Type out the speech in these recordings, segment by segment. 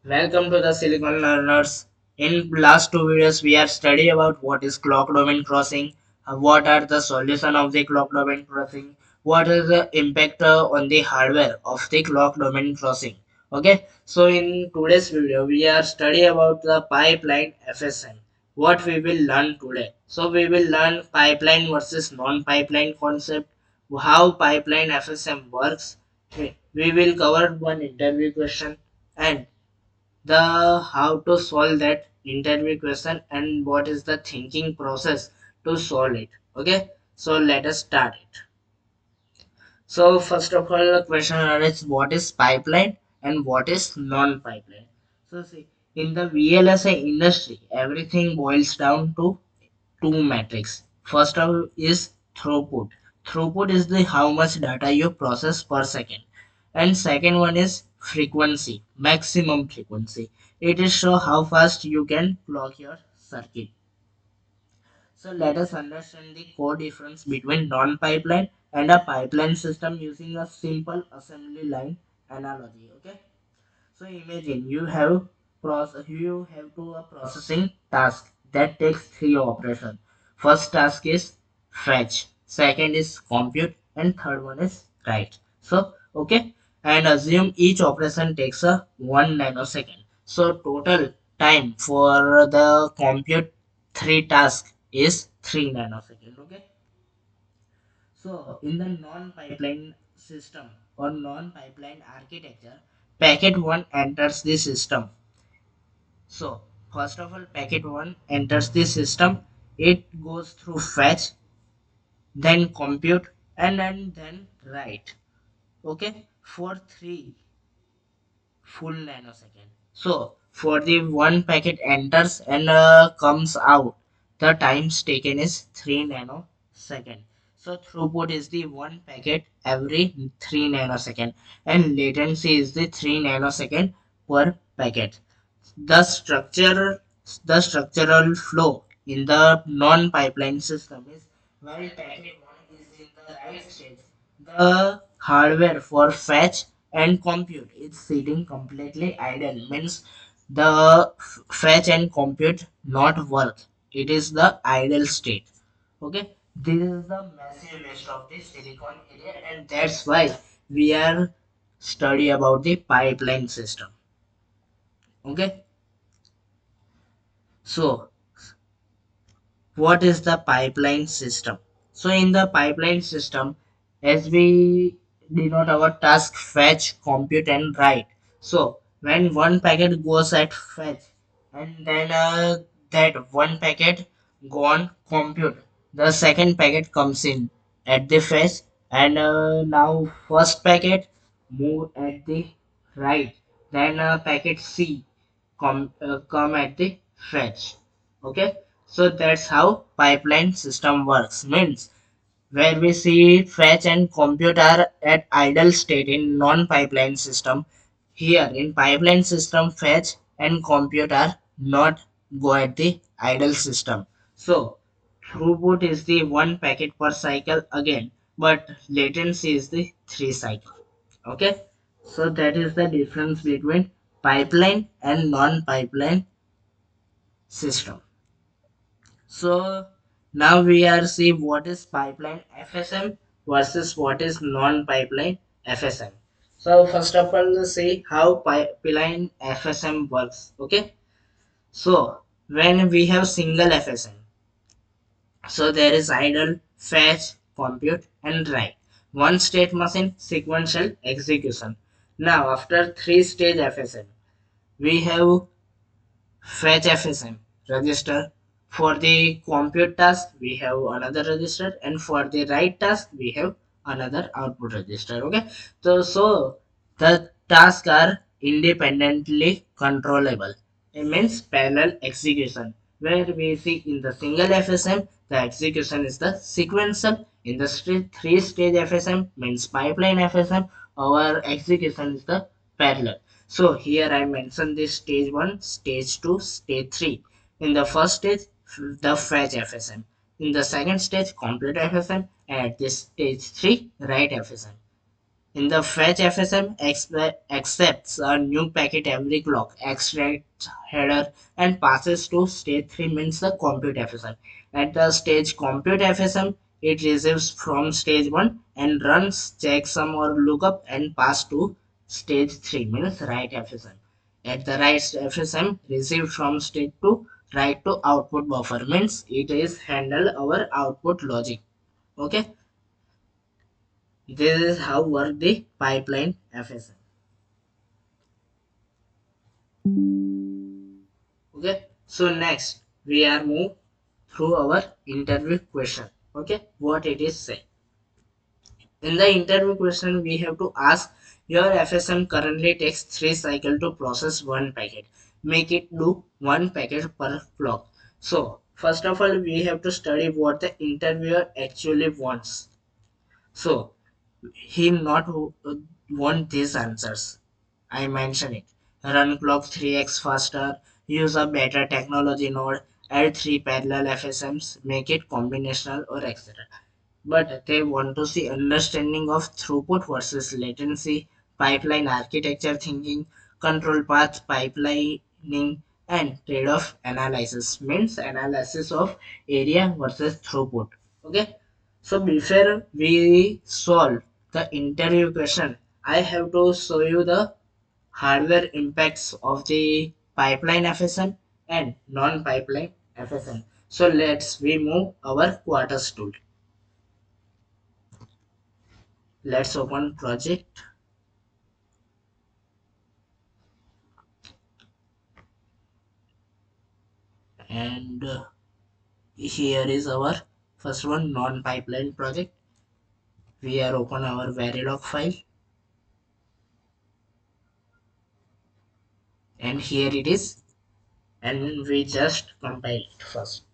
Welcome to the Silicon Learners. In last two videos, we have studied about what is clock domain crossing, what are the solution of the clock domain crossing, what is the impact on the hardware of the clock domain crossing. Okay, so in today's video, we are study about the pipeline FSM. What we will learn today. So we will learn pipeline versus non-pipeline concept, how pipeline FSM works. We will cover one interview question and the how to solve that interview question and what is the thinking process to solve it. Okay, so let us start it. So first of all, the question is what is pipeline and what is non-pipeline. So see, in the VLSI industry everything boils down to two metrics. First of all is throughput. Throughput is the how much data you process per second. And second one is frequency, maximum frequency. It is show how fast you can clock your circuit. So let us understand the core difference between non-pipeline and a pipeline system using a simple assembly line analogy. Okay. So imagine you have to a processing task that takes three operations. First task is fetch, second is compute, and third one is write. So okay, and assume each operation takes a 1 nanosecond. So total time for the compute three tasks is 3 nanosecond. Okay. So, in the non-pipeline system or non-pipeline architecture, packet 1 enters the system. So, first of all, packet 1 enters the system. It goes through fetch, then compute, and then write. Okay, for 3 full nanosecond. So, for the one packet enters and comes out, the times taken is 3 nanosecond. So, throughput is the one packet every 3 nanosecond, and latency is the 3 nanosecond per packet. The structure, the structural flow in the non-pipeline system is while packet 1 is in the right state, the hardware for fetch and compute is sitting completely idle. Means the fetch and compute not work. It is the idle state. Okay. This is the massive waste of the silicon area, and that's why we are study about the pipeline system. Okay. So what is the pipeline system? So in the pipeline system, as we denote our task fetch, compute and write. So when one packet goes at fetch and then that one packet go on compute, the second packet comes in at the fetch and now first packet move at the right, then packet C come at the fetch. Okay, so that's how pipeline system works. Means where we see fetch and compute are at idle state in non-pipeline system. Here in pipeline system, fetch and compute are not go at the idle system. So throughput is the one packet per cycle again, but latency is the three cycle. Okay, so that is the difference between pipeline and non-pipeline system. So now we are see what is pipeline FSM versus what is non-pipeline FSM. So first of all, let's see how pipeline FSM works. Okay. So when we have single FSM, so there is idle, fetch, compute, and write. One state machine sequential execution. Now after three stage FSM, we have fetch FSM register. For the compute task, we have another register, and for the write task, we have another output register. Okay, so the tasks are independently controllable. It means parallel execution. Where we see in the single FSM, the execution is the sequential. In the three-stage FSM means pipeline FSM, our execution is the parallel. So here I mentioned this stage 1, stage 2, stage 3. In the first stage, the fetch FSM. In the second stage, complete FSM. And at this stage 3, write FSM. In the fetch FSM accepts a new packet every clock, extracts header and passes to stage 3 means the compute FSM. At the stage compute FSM, it receives from stage 1 and runs checksum or lookup and pass to stage 3 means write FSM. At the write FSM received from stage 2 write to output buffer means it is handle our output logic. Okay, this is how work the pipeline FSM. Okay, so next we are move through our interview question. Okay, what it is say. In the interview question, we have to ask your FSM currently takes 3 cycle to process one packet. Make it do one packet per clock. So first of all, we have to study what the interviewer actually wants. So he not want these answers. I mention it. Run clock 3x faster, use a better technology node, add 3 parallel FSMs, make it combinational or etc. But they want to see understanding of throughput versus latency, pipeline architecture thinking, control path pipelining, and trade-off analysis. Means analysis of area versus throughput. Okay. So before we solve the interview question, I have to show you the hardware impacts of the pipeline FSM and non-pipeline FSM. So let's we move our Quartus tool. Let's open project and here is our first one non-pipeline project. We are open our Verilog file and here it is and we just compile it first.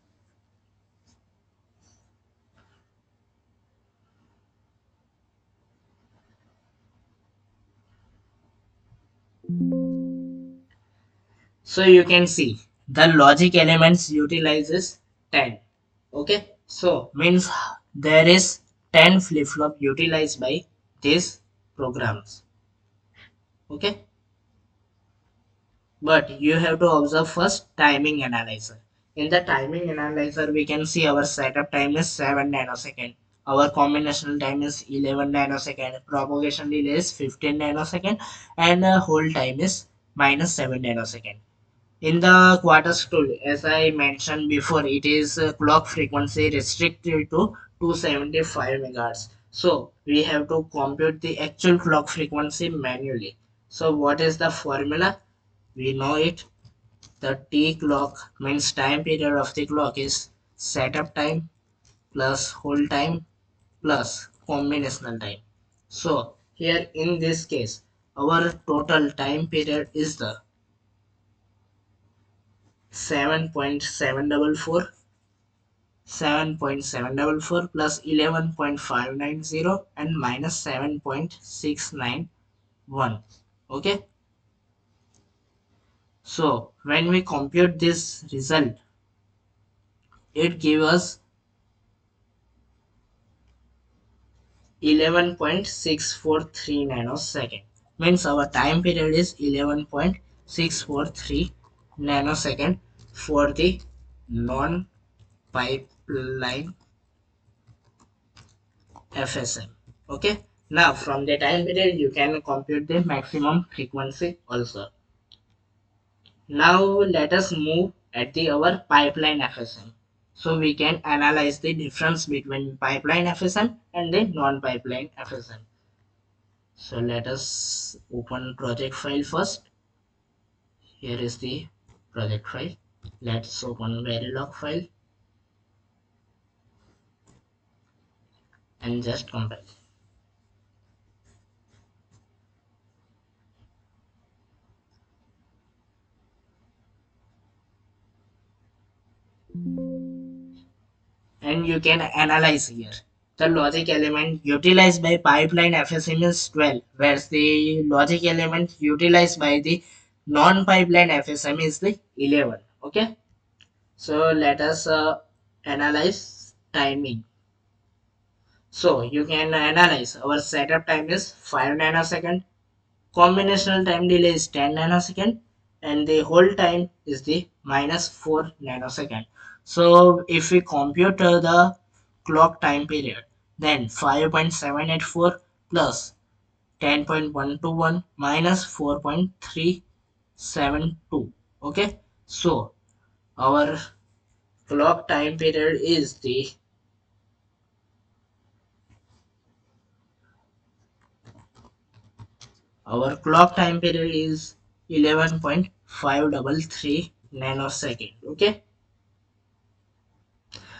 So you can see the logic elements utilizes 10. Okay, so means there is 10 flip-flop utilized by these programs. Okay, but you have to observe first timing analyzer. In the timing analyzer, we can see our setup time is 7 nanosecond. Our combinational time is 11 nanosecond. Propagation delay is 15 nanosecond. And hold time is minus 7 nanosecond. In the Quartus tool, as I mentioned before, it is clock frequency restricted to 275 megahertz. So we have to compute the actual clock frequency manually. So what is the formula? We know it. The T clock means time period of the clock is setup time plus hold time plus combinational time. So here in this case, our total time period is the 7.744 7.744 plus 11.590 and minus 7.691. Okay, so when we compute this result, it gives us 11.643 nanosecond. Means our time period is 11.643 nanosecond for the non-pipeline FSM. Okay. Now from the time period you can compute the maximum frequency also. Now let us move at the our pipeline FSM. So we can analyze the difference between pipeline FSM and the non-pipeline FSM. So let us open project file first. Here is the project file. Let's open Verilog file and just compile. And you can analyze here. The logic element utilized by pipeline FSM is 12, whereas the logic element utilized by the non-pipeline FSM is the 11. Okay, so let us analyze timing. So you can analyze our setup time is 5 nanosecond, combinational time delay is 10 nanosecond, and the whole time is the minus 4 nanosecond. So if we compute the clock time period, then 5.784 plus 10.121 minus 4.372. Okay, so our clock time period is the our clock time period is 11.533 nanosecond. Okay,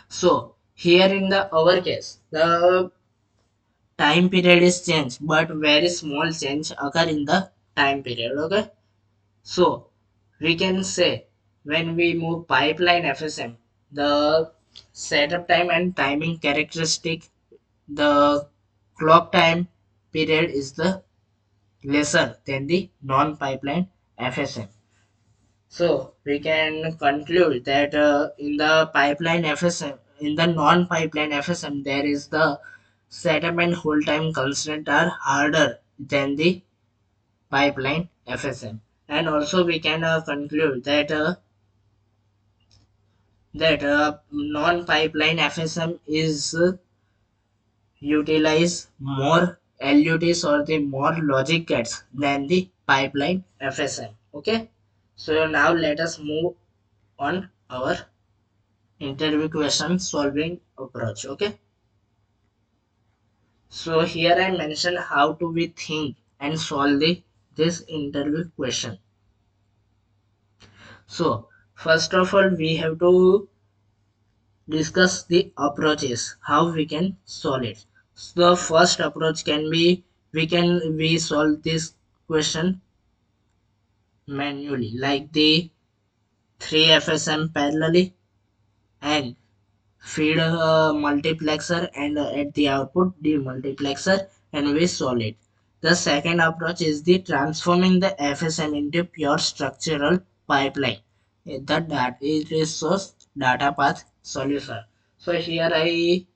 so here in the our case, the time period is changed, but very small change occur in the time period. Okay, so we can say when we move pipeline FSM, the setup time and timing characteristic, the clock time period is the lesser than the non-pipeline FSM. So we can conclude that in the pipeline FSM, in the non-pipeline FSM, there is the setup and hold time constraint are harder than the pipeline FSM. And also we can conclude that non-pipeline FSM is utilize more LUTs or the more logic gates than the pipeline FSM. Okay. So now let us move on our interview question solving approach. Okay, so here I mentioned how to we think and solve this interview question. So first of all we have to discuss the approaches how we can solve it. So the first approach can be we solve this question manually, like the 3 FSM parallelly, and feed a multiplexer, and at the output demultiplexer, and we solve it. The second approach is the transforming the FSM into pure structural pipeline. That it is so data path solution. So here I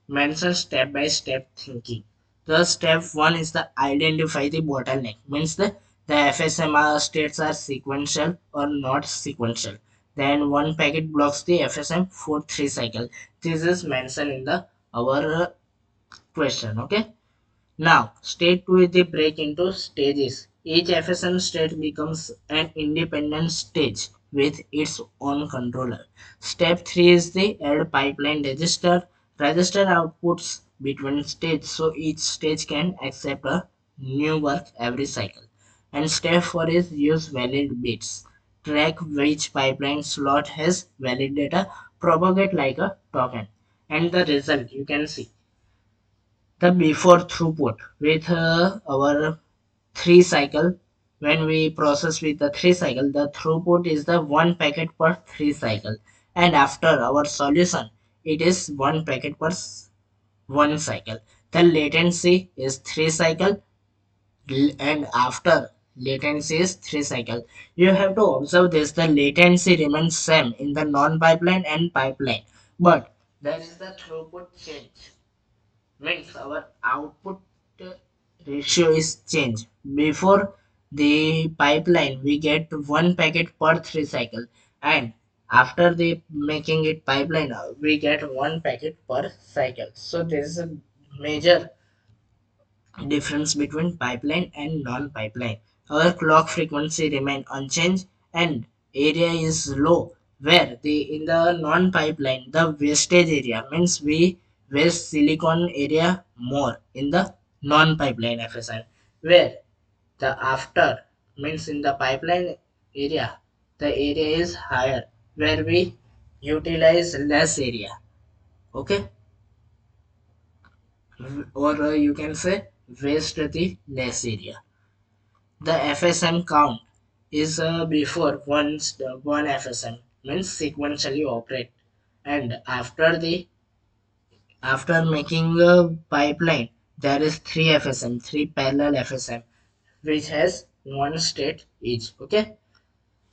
mention step by step thinking. The step one is the identify the bottleneck. Means the FSM states are sequential or not sequential. Then one packet blocks the FSM for 3 cycle. This is mentioned in the our question. Okay. Now, state 2 is the break into stages. Each FSM state becomes an independent stage with its own controller. Step 3 is the add pipeline register. Register outputs between stages so each stage can accept a new work every cycle. And step 4 is use valid bits. Track which pipeline slot has valid data, propagate like a token. And the result you can see the before throughput with our 3 cycle. When we process with the 3 cycle, the throughput is the 1 packet per 3 cycle, and after our solution it is 1 packet per 1 cycle. The latency is 3 cycle, and after latency is 3 cycle. You have to observe this, the latency remains same in the non-pipeline and pipeline, but there is the throughput change. Means our output uh, ratio is changed. Before the pipeline we get 1 packet per 3 cycle, and after the making it pipeline we get 1 packet per cycle. So there is a major difference between pipeline and non-pipeline. Our clock frequency remain unchanged and area is low. Where the in the non-pipeline the wastage area means we waste silicon area more in the non-pipeline FSI. Where the after means in the pipeline area the area is higher where we utilize less area. Okay, or you can say waste the less area. The FSM count is before one FSM means sequentially operate, and after making a pipeline there is 3 FSM, 3 parallel FSM which has one state each. Okay,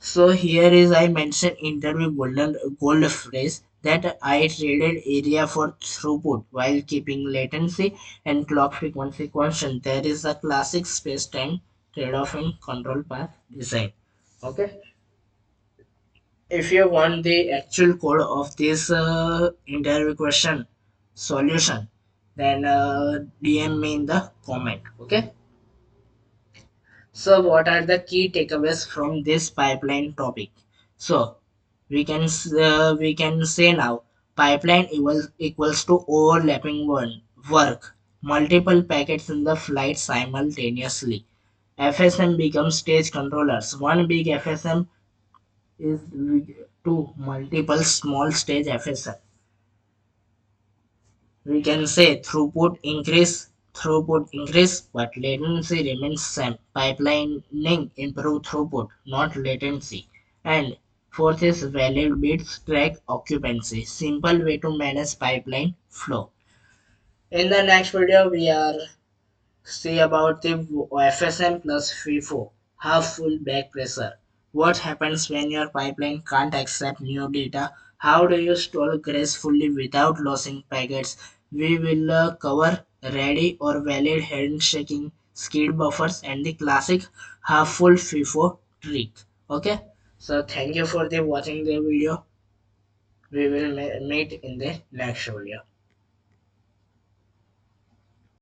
So here is I mentioned interview golden gold phrase that I traded area for throughput while keeping latency and clock frequency constant. There is a classic space-time trade-off in control path design. Okay. If you want the actual code of this interview question solution, then DM me in the comment. Okay. So, what are the key takeaways from this pipeline topic? So, we can say now pipeline equals to overlapping one work, multiple packets in the flight simultaneously. FSM becomes stage controllers. One big FSM is to multiple small stage FSM. We can say throughput increase, but latency remains same. Pipelining improve throughput, not latency. And fourth is valid bits track occupancy. Simple way to manage pipeline flow. In the next video, we are see about the FSM plus FIFO, half full back pressure. What happens when your pipeline can't accept new data? How do you store gracefully without losing packets? We will cover ready or valid handshaking, skid buffers, and the classic half full FIFO trick. Okay, so thank you for the watching the video. We will meet in the next video.